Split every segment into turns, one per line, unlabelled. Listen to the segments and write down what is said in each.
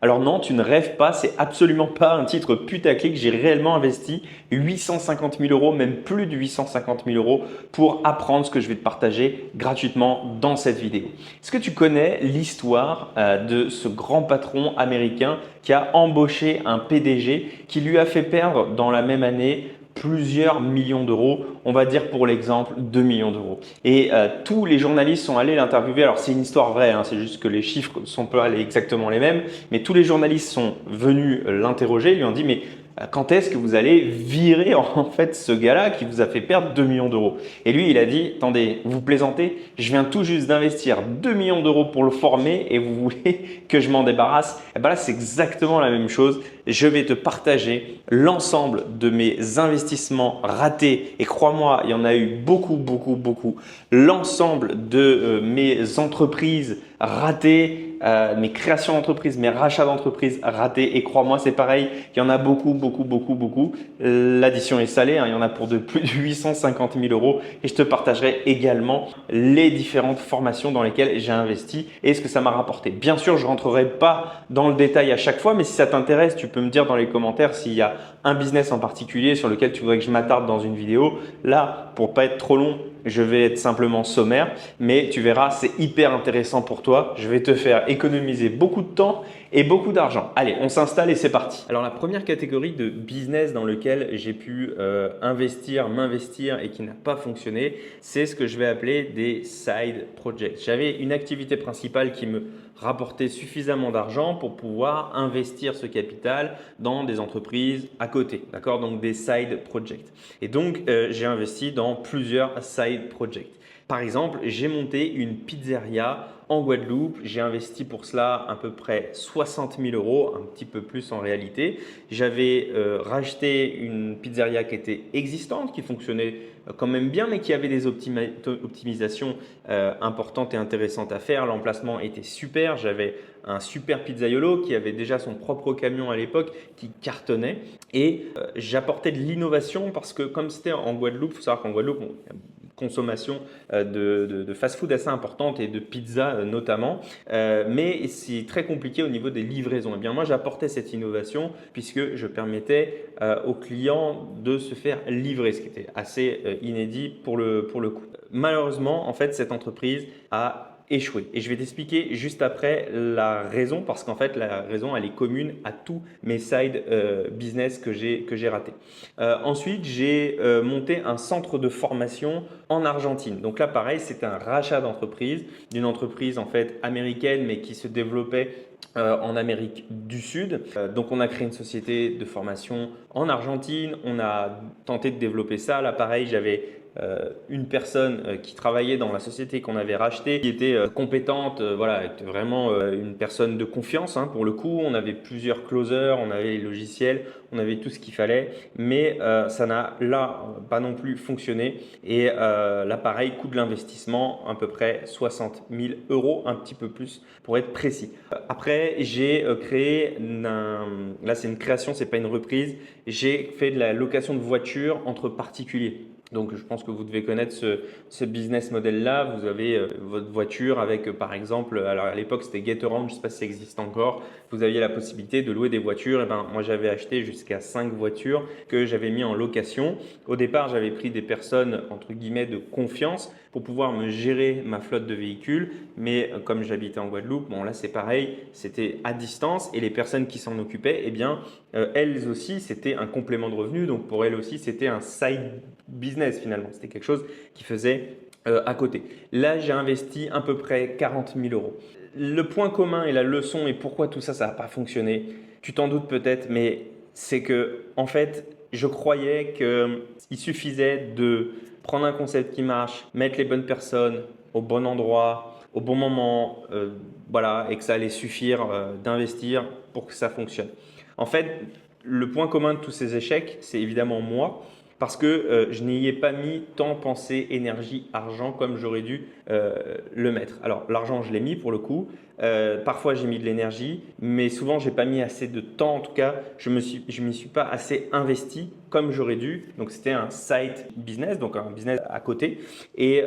Alors non, tu ne rêves pas, c'est absolument pas un titre putaclic. J'ai réellement investi 850 000 euros, même plus de 850 000 euros pour apprendre ce que je vais te partager gratuitement dans cette vidéo. Est-ce que tu connais l'histoire de ce grand patron américain qui a embauché un PDG qui lui a fait perdre dans la même année plusieurs millions d'euros, on va dire pour l'exemple 2 millions d'euros. Et tous les journalistes sont allés l'interviewer. Alors c'est une histoire vraie, hein, c'est juste que les chiffres ne sont pas exactement les mêmes, mais tous les journalistes sont venus l'interroger, lui ont dit mais quand est-ce que vous allez virer en fait ce gars-là qui vous a fait perdre 2 millions d'euros? Et lui, il a dit, attendez, vous plaisantez, je viens tout juste d'investir 2 millions d'euros pour le former et vous voulez que je m'en débarrasse? Et bien là, c'est exactement la même chose. Je vais te partager l'ensemble de mes investissements ratés et crois-moi, il y en a eu beaucoup, beaucoup, beaucoup. L'ensemble de mes entreprises ratées, mes créations d'entreprise, mes rachats d'entreprise ratés et crois-moi, c'est pareil, il y en a beaucoup, beaucoup, beaucoup, beaucoup. L'addition est salée, hein, il y en a pour de plus de 850 000 euros et je te partagerai également les différentes formations dans lesquelles j'ai investi et ce que ça m'a rapporté. Bien sûr, je ne rentrerai pas dans le détail à chaque fois, mais si ça t'intéresse, tu peux me dire dans les commentaires s'il y a un business en particulier sur lequel tu voudrais que je m'attarde dans une vidéo. Là, pour pas être trop long, je vais être simplement sommaire, mais tu verras, c'est hyper intéressant pour toi. Je vais te faire économiser beaucoup de temps et beaucoup d'argent. Allez, on s'installe et c'est parti. Alors la première catégorie de business dans lequel j'ai pu m'investir et qui n'a pas fonctionné, c'est ce que je vais appeler des side projects. J'avais une activité principale qui me rapportait suffisamment d'argent pour pouvoir investir ce capital dans des entreprises à côté, d'accord? Donc des side projects. Et donc, j'ai investi dans plusieurs side projects. Par exemple, j'ai monté une pizzeria en Guadeloupe. J'ai investi pour cela à peu près 60 000 euros, un petit peu plus en réalité. J'avais racheté une pizzeria qui était existante, qui fonctionnait quand même bien, mais qui avait des optimisations importantes et intéressantes à faire. L'emplacement était super. J'avais un super pizzaiolo qui avait déjà son propre camion à l'époque qui cartonnait et j'apportais de l'innovation parce que comme c'était en Guadeloupe, il faut savoir qu'en Guadeloupe, consommation de fast-food assez importante et de pizza notamment, mais c'est très compliqué au niveau des livraisons. Et bien moi, j'apportais cette innovation puisque je permettais aux clients de se faire livrer, ce qui était assez inédit pour le coup. Malheureusement, en fait, cette entreprise a échoué. Et je vais t'expliquer juste après la raison parce qu'en fait, la raison, elle est commune à tous mes side business que j'ai ratés. Ensuite, j'ai monté un centre de formation en Argentine. Donc là, pareil, c'est un rachat d'entreprise, d'une entreprise en fait américaine mais qui se développait en Amérique du Sud. Donc, on a créé une société de formation en Argentine. On a tenté de développer ça. Là, pareil, j'avais une personne qui travaillait dans la société qu'on avait rachetée, qui était compétente, voilà, était vraiment une personne de confiance hein, pour le coup. On avait plusieurs closers, on avait les logiciels, on avait tout ce qu'il fallait, mais ça n'a là pas non plus fonctionné. Et là, pareil, coût de l'investissement, à peu près 60 000 euros, un petit peu plus pour être précis. Après, j'ai créé, là c'est une création, c'est pas une reprise, j'ai fait de la location de voitures entre particuliers. Donc, je pense que vous devez connaître ce business model-là. Vous avez votre voiture avec, par exemple, alors à l'époque, c'était Getaround, je ne sais pas si ça existe encore. Vous aviez la possibilité de louer des voitures. Et ben, moi, j'avais acheté jusqu'à 5 voitures que j'avais mis en location. Au départ, j'avais pris des personnes, entre guillemets, de confiance pour pouvoir me gérer ma flotte de véhicules. Mais comme j'habitais en Guadeloupe, bon, là, c'est pareil, c'était à distance. Et les personnes qui s'en occupaient, eh bien, elles aussi, c'était un complément de revenu. Donc, pour elles aussi, c'était un side business finalement. C'était quelque chose qui faisait à côté. Là, j'ai investi à peu près 40 000 euros. Le point commun et la leçon et pourquoi tout ça, ça n'a pas fonctionné, tu t'en doutes peut-être, mais c'est que en fait, je croyais qu'il suffisait de prendre un concept qui marche, mettre les bonnes personnes au bon endroit, au bon moment, voilà, et que ça allait suffire d'investir pour que ça fonctionne. En fait, le point commun de tous ces échecs, c'est évidemment moi, parce que je n'y ai pas mis tant pensée, énergie, argent comme j'aurais dû le mettre. Alors l'argent, je l'ai mis pour le coup. Parfois, j'ai mis de l'énergie, mais souvent, je n'ai pas mis assez de temps. En tout cas, je m'y suis pas assez investi comme j'aurais dû. Donc, c'était un side business, donc un business à côté. Et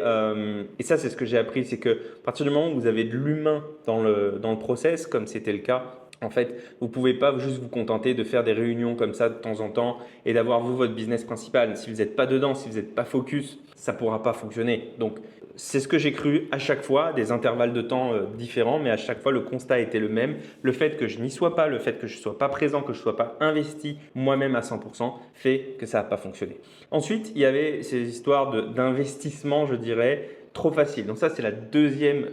ça, c'est ce que j'ai appris, c'est que à partir du moment où vous avez de l'humain dans le process, comme c'était le cas En fait, vous ne pouvez pas juste vous contenter de faire des réunions comme ça de temps en temps et d'avoir vous votre business principal. Si vous n'êtes pas dedans, si vous n'êtes pas focus, ça ne pourra pas fonctionner. Donc, c'est ce que j'ai cru à chaque fois, des intervalles de temps différents, mais à chaque fois, le constat était le même. Le fait que je n'y sois pas, le fait que je ne sois pas présent, que je ne sois pas investi moi-même à 100% fait que ça n'a pas fonctionné. Ensuite, il y avait ces histoires d'investissement, je dirais, trop facile. Donc ça, c'est la deuxième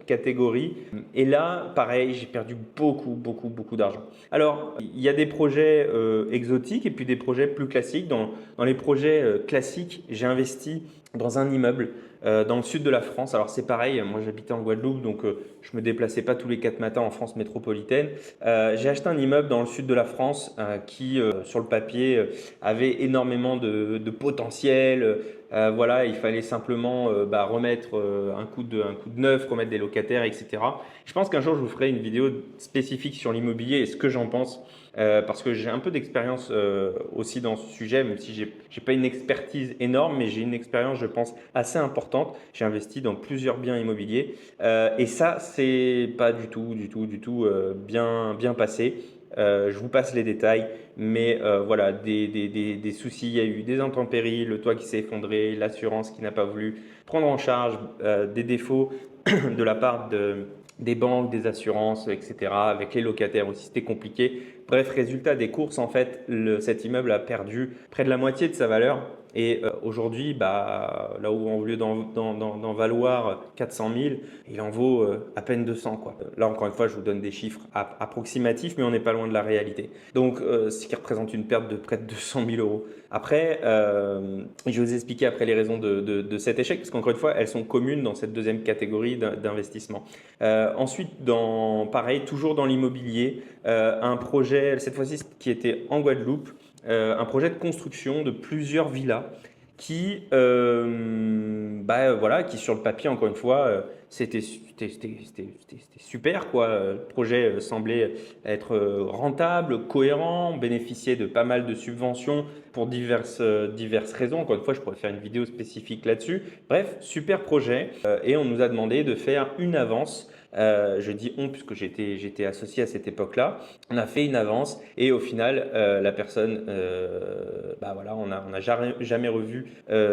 catégorie. Et là, pareil, j'ai perdu beaucoup d'argent. Alors, il y a des projets exotiques et puis des projets plus classiques. Dans les projets classiques, j'ai investi dans un immeuble dans le sud de la France. Alors c'est pareil, moi j'habitais en Guadeloupe, donc je me déplaçais pas tous les 4 matins en France métropolitaine. J'ai acheté un immeuble dans le sud de la France qui, sur le papier, avait énormément de potentiel. Voilà, il fallait simplement remettre un coup de neuf, remettre des locataires, etc. Je pense qu'un jour je vous ferai une vidéo spécifique sur l'immobilier et ce que j'en pense. Parce que j'ai un peu d'expérience aussi dans ce sujet, même si j'ai pas une expertise énorme, mais j'ai une expérience, je pense, assez importante. J'ai investi dans plusieurs biens immobiliers et ça, c'est pas du tout bien passé. Je vous passe les détails, mais voilà, des soucis, il y a eu des intempéries, le toit qui s'est effondré, l'assurance qui n'a pas voulu prendre en charge, des défauts de la part des banques, des assurances, etc. Avec les locataires aussi, c'était compliqué. Bref, résultat des courses, en fait, cet immeuble a perdu près de la moitié de sa valeur. Et aujourd'hui, là où au lieu d'en valoir 400 000, il en vaut à peine 200, quoi. Là, encore une fois, je vous donne des chiffres approximatifs, mais on n'est pas loin de la réalité. Donc, ce qui représente une perte de près de 200 000 euros. Après, je vais vous expliquer après les raisons de cet échec, parce qu'encore une fois, elles sont communes dans cette deuxième catégorie d'investissement. Ensuite, pareil, toujours dans l'immobilier, un projet, cette fois-ci qui était en Guadeloupe, un projet de construction de plusieurs villas qui, voilà, qui sur le papier, encore une fois, c'était super, quoi. Le projet semblait être rentable, cohérent, bénéficiait de pas mal de subventions pour diverses raisons. Encore une fois, je pourrais faire une vidéo spécifique là-dessus. Bref, super projet. Et on nous a demandé de faire une avance. Je dis on puisque j'étais associé à cette époque-là. On a fait une avance et au final, la personne, voilà, on n'a jamais revu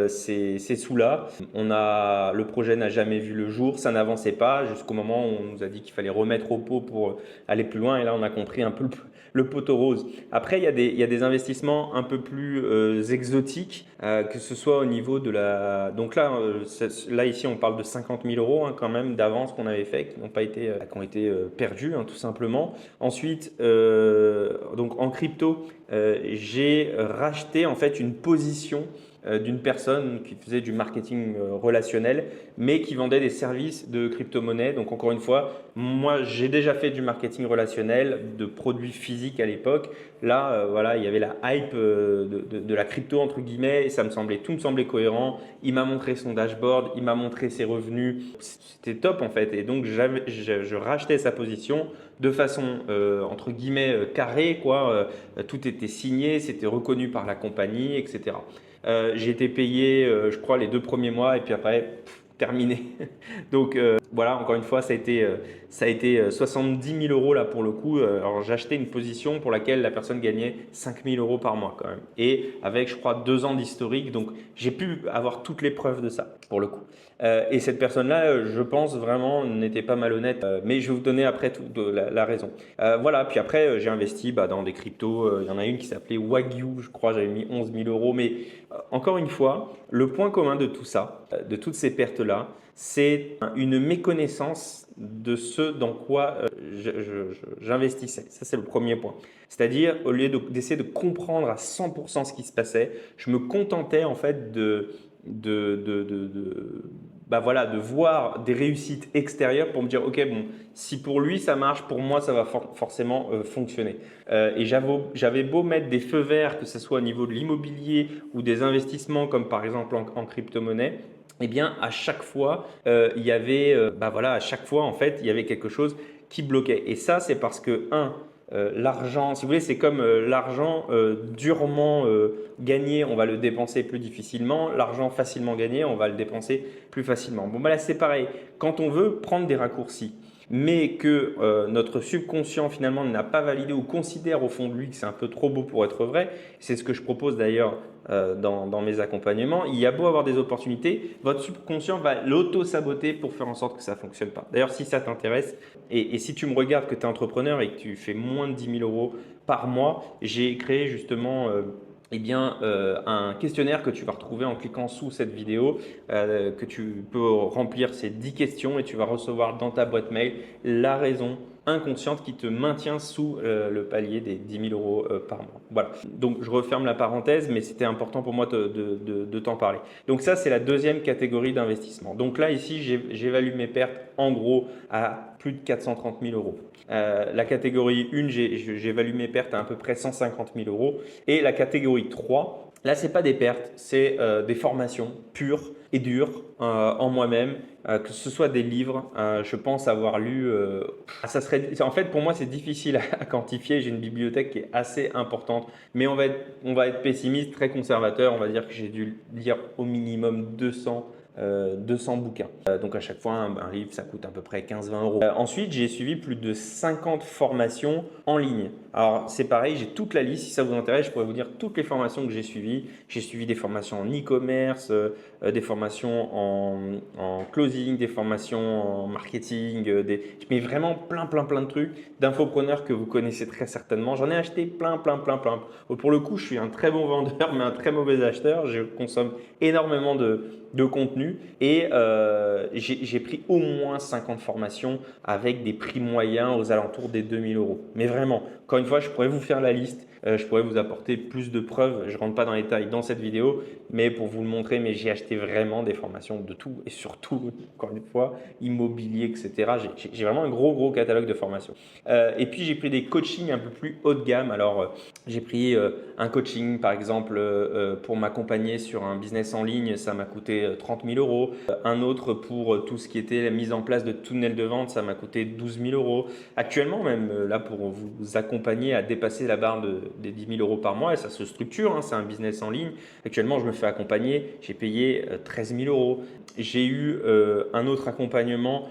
ces sous-là. Le projet n'a jamais vu le jour, ça n'avançait pas jusqu'au moment où on nous a dit qu'il fallait remettre au pot pour aller plus loin. Et là, on a compris un peu le poteau rose. Après, il y a des investissements un peu plus exotiques, que ce soit au niveau de la. Donc là ici, on parle de 50 000 euros quand même d'avance qu'on avait fait, qui ont été perdus, tout simplement. Ensuite, donc en crypto, j'ai racheté en fait une position d'une personne qui faisait du marketing relationnel, mais qui vendait des services de crypto-monnaie. Donc encore une fois, moi j'ai déjà fait du marketing relationnel, de produits physiques à l'époque. Là, voilà, il y avait la hype de la crypto entre guillemets, et tout me semblait cohérent. Il m'a montré son dashboard, il m'a montré ses revenus. C'était top en fait, et donc je rachetais sa position de façon entre guillemets carrée, quoi. Tout était signé, c'était reconnu par la compagnie, etc. J'ai été payé, je crois, les 2 premiers mois et puis après, terminé. Donc voilà, encore une fois, ça a été 70 000 euros là pour le coup. Alors j'ai acheté une position pour laquelle la personne gagnait 5 000 euros par mois quand même. Et avec, je crois, 2 ans d'historique, donc j'ai pu avoir toutes les preuves de ça pour le coup. Et cette personne-là, je pense vraiment, n'était pas malhonnête, mais je vais vous donner après la raison. Voilà, puis après, j'ai investi dans des cryptos. Il y en a une qui s'appelait Wagyu, je crois, j'avais mis 11 000 euros. Mais encore une fois, le point commun de tout ça, de toutes ces pertes-là, c'est une méconnaissance de ce dans quoi j'investissais. Ça, c'est le premier point. C'est-à-dire, au lieu d'essayer de comprendre à 100% ce qui se passait, je me contentais en fait de voir des réussites extérieures pour me dire ok, bon, si pour lui ça marche, pour moi ça va forcément fonctionner. Et j'avais beau mettre des feux verts, que ce soit au niveau de l'immobilier ou des investissements comme par exemple en crypto-monnaie, eh bien à chaque fois il y avait à chaque fois en fait il y avait quelque chose qui bloquait. Et ça, c'est parce que l'argent, si vous voulez, c'est comme l'argent durement gagné, on va le dépenser plus difficilement. L'argent facilement gagné, on va le dépenser plus facilement. Bon, là, c'est pareil. Quand on veut prendre des raccourcis, mais que notre subconscient finalement n'a pas validé ou considère au fond de lui que c'est un peu trop beau pour être vrai, c'est ce que je propose d'ailleurs dans mes accompagnements. Il y a beau avoir des opportunités, votre subconscient va l'auto-saboter pour faire en sorte que ça ne fonctionne pas. D'ailleurs, si ça t'intéresse et si tu me regardes que tu es entrepreneur et que tu fais moins de 10 000 euros par mois, j'ai créé justement un questionnaire que tu vas retrouver en cliquant sous cette vidéo, que tu peux remplir ces 10 questions et tu vas recevoir dans ta boîte mail la raison inconsciente qui te maintient sous le palier des 10 000 euros par mois. Voilà. Donc, je referme la parenthèse, mais c'était important pour moi de t'en parler. Donc, ça, c'est la deuxième catégorie d'investissement. Donc là, ici, j'évalue mes pertes en gros à plus de 430 000 euros. La catégorie 1, j'évalue mes pertes à peu près 150 000 euros. Et la catégorie 3, là, ce n'est pas des pertes, c'est des formations pures et dures en moi-même, que ce soit des livres. Je pense avoir lu. En fait, pour moi, c'est difficile à quantifier. J'ai une bibliothèque qui est assez importante, mais on va être pessimiste, très conservateur. On va dire que j'ai dû lire au minimum 200 bouquins. Donc à chaque fois, un livre, ça coûte à peu près 15-20 euros. Ensuite, j'ai suivi plus de 50 formations en ligne. Alors c'est pareil, j'ai toute la liste. Si ça vous intéresse, je pourrais vous dire toutes les formations que j'ai suivies. J'ai suivi des formations en e-commerce, des formations en closing, des formations en marketing, mais vraiment plein de trucs d'infopreneurs que vous connaissez très certainement. J'en ai acheté plein. Pour le coup, je suis un très bon vendeur, mais un très mauvais acheteur. Je consomme énormément de contenu et j'ai pris au moins 50 formations avec des prix moyens aux alentours des 2 000 euros. Mais vraiment, encore une fois, je pourrais vous faire la liste, je pourrais vous apporter plus de preuves. Je ne rentre pas dans les détails dans cette vidéo, mais pour vous le montrer, mais j'ai acheté vraiment des formations de tout et surtout, encore une fois, immobilier, etc. J'ai vraiment un gros catalogue de formations. Et puis, j'ai pris des coachings un peu plus haut de gamme. Alors, j'ai pris un coaching, par exemple, pour m'accompagner sur un business en ligne, ça m'a coûté 30 000 euros. Un autre pour tout ce qui était la mise en place de tunnels de vente, ça m'a coûté 12 000 euros. Actuellement, même là, pour vous accompagner à dépasser la barre des 10 000 euros par mois, et ça se structure, hein, c'est un business en ligne. Actuellement, je me fais accompagner, j'ai payé 13 000 euros. J'ai eu un autre accompagnement,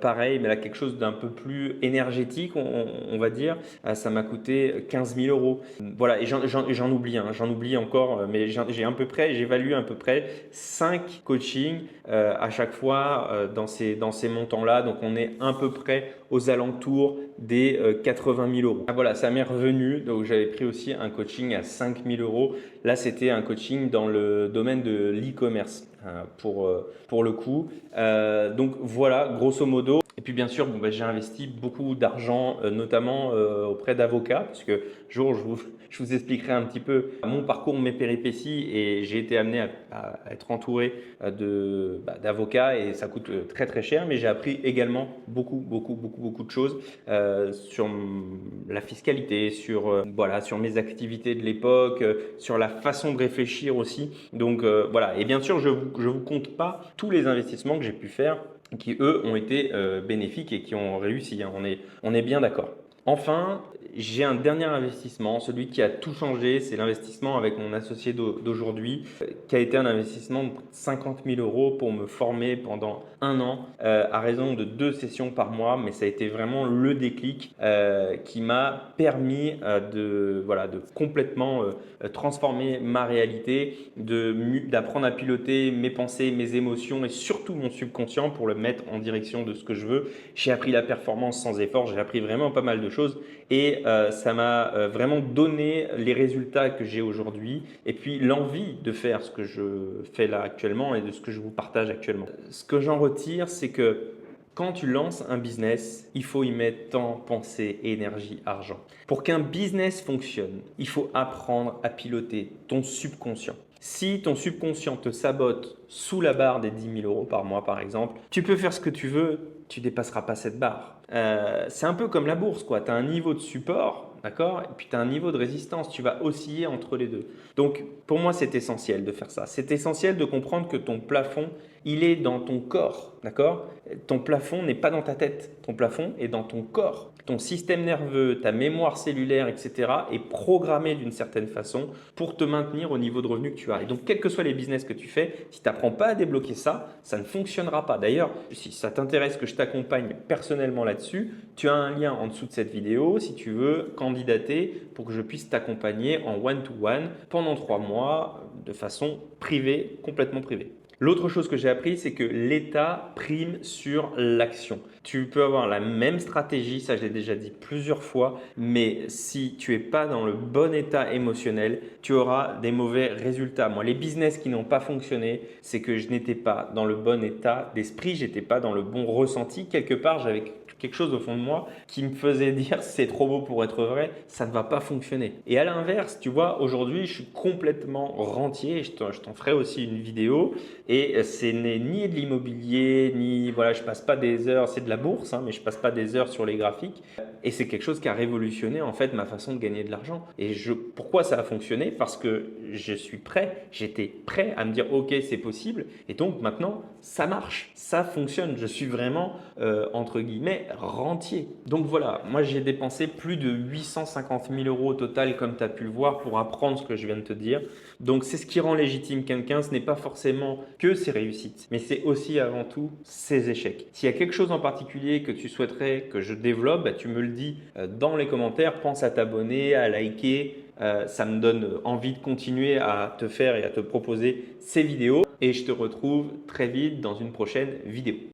pareil, mais là, quelque chose d'un peu plus énergétique, on va dire. Ça m'a coûté 15 000 euros. Voilà, et j'en oublie, hein, j'en oublie encore, mais j'évalue à peu près 5 coachings à chaque fois dans ces montants-là. Donc, on est à peu près aux alentours des 80 000 euros. Ah, voilà, ça m'est revenu. Donc, j'avais pris aussi un coaching à 5 000 euros. Là, c'était un coaching dans le domaine de l'e-commerce pour le coup. Donc, voilà, grosso modo. Et puis bien sûr, j'ai investi beaucoup d'argent, notamment auprès d'avocats, parce que je vous expliquerai un petit peu mon parcours, mes péripéties, et j'ai été amené à être entouré d'avocats et ça coûte très cher, mais j'ai appris également beaucoup de choses sur la fiscalité, sur mes activités de l'époque, sur la façon de réfléchir aussi. Donc voilà, et bien sûr, je vous compte pas tous les investissements que j'ai pu faire qui eux ont été bénéfiques et qui ont réussi, hein. On est bien d'accord. Enfin, j'ai un dernier investissement, celui qui a tout changé, c'est l'investissement avec mon associé d'aujourd'hui, qui a été un investissement de 50 000 euros pour me former pendant 1 an, à raison de 2 sessions par mois, mais ça a été vraiment le déclic qui m'a permis de complètement transformer ma réalité, d'apprendre à piloter mes pensées, mes émotions et surtout mon subconscient pour le mettre en direction de ce que je veux. J'ai appris la performance sans effort, j'ai appris vraiment pas mal de choses et ça m'a vraiment donné les résultats que j'ai aujourd'hui et puis l'envie de faire ce que je fais là actuellement et de ce que je vous partage actuellement. Ce que j'en retire, c'est que quand tu lances un business, il faut y mettre temps, pensée, énergie, argent. Pour qu'un business fonctionne, il faut apprendre à piloter ton subconscient. Si ton subconscient te sabote sous la barre des 10 000 euros par mois, par exemple, tu peux faire ce que tu veux, tu dépasseras pas cette barre. C'est un peu comme la bourse, quoi. Tu as un niveau de support, d'accord? Et puis tu as un niveau de résistance. Tu vas osciller entre les deux. Donc, pour moi, c'est essentiel de faire ça. C'est essentiel de comprendre que ton plafond, il est dans ton corps, d'accord? Ton plafond n'est pas dans ta tête. Ton plafond est dans ton corps. Ton système nerveux, ta mémoire cellulaire, etc. est programmé d'une certaine façon pour te maintenir au niveau de revenu que tu as. Et donc, quels que soient les business que tu fais, si tu n'as t'apprends pas à débloquer ça, ça ne fonctionnera pas. D'ailleurs, si ça t'intéresse que je t'accompagne personnellement là-dessus, tu as un lien en dessous de cette vidéo si tu veux candidater pour que je puisse t'accompagner en one-to-one pendant 3 mois de façon privée, complètement privée. L'autre chose que j'ai appris, c'est que l'état prime sur l'action. Tu peux avoir la même stratégie, ça je l'ai déjà dit plusieurs fois, mais si tu es pas dans le bon état émotionnel, tu auras des mauvais résultats. Moi, les business qui n'ont pas fonctionné, c'est que je n'étais pas dans le bon état d'esprit, j'étais pas dans le bon ressenti. Quelque part, j'avais quelque chose au fond de moi qui me faisait dire c'est trop beau pour être vrai, ça ne va pas fonctionner. Et à l'inverse, tu vois, aujourd'hui, je suis complètement rentier, je t'en ferai aussi une vidéo et c'est ni de l'immobilier, ni voilà, je passe pas des heures, c'est de la bourse, hein, mais je passe pas des heures sur les graphiques et c'est quelque chose qui a révolutionné en fait ma façon de gagner de l'argent. Et pourquoi ça a fonctionné? Parce que je suis prêt, j'étais prêt à me dire ok, c'est possible et donc maintenant ça marche, ça fonctionne, je suis vraiment entre guillemets rentier. Donc voilà, moi j'ai dépensé plus de 850 000 euros au total comme tu as pu le voir pour apprendre ce que je viens de te dire. Donc c'est ce qui rend légitime quelqu'un, ce n'est pas forcément que ses réussites, mais c'est aussi avant tout ses échecs. S'il y a quelque chose en particulier que tu souhaiterais que je développe, bah, tu me le dis dans les commentaires, pense à t'abonner, à liker, ça me donne envie de continuer à te faire et à te proposer ces vidéos et je te retrouve très vite dans une prochaine vidéo.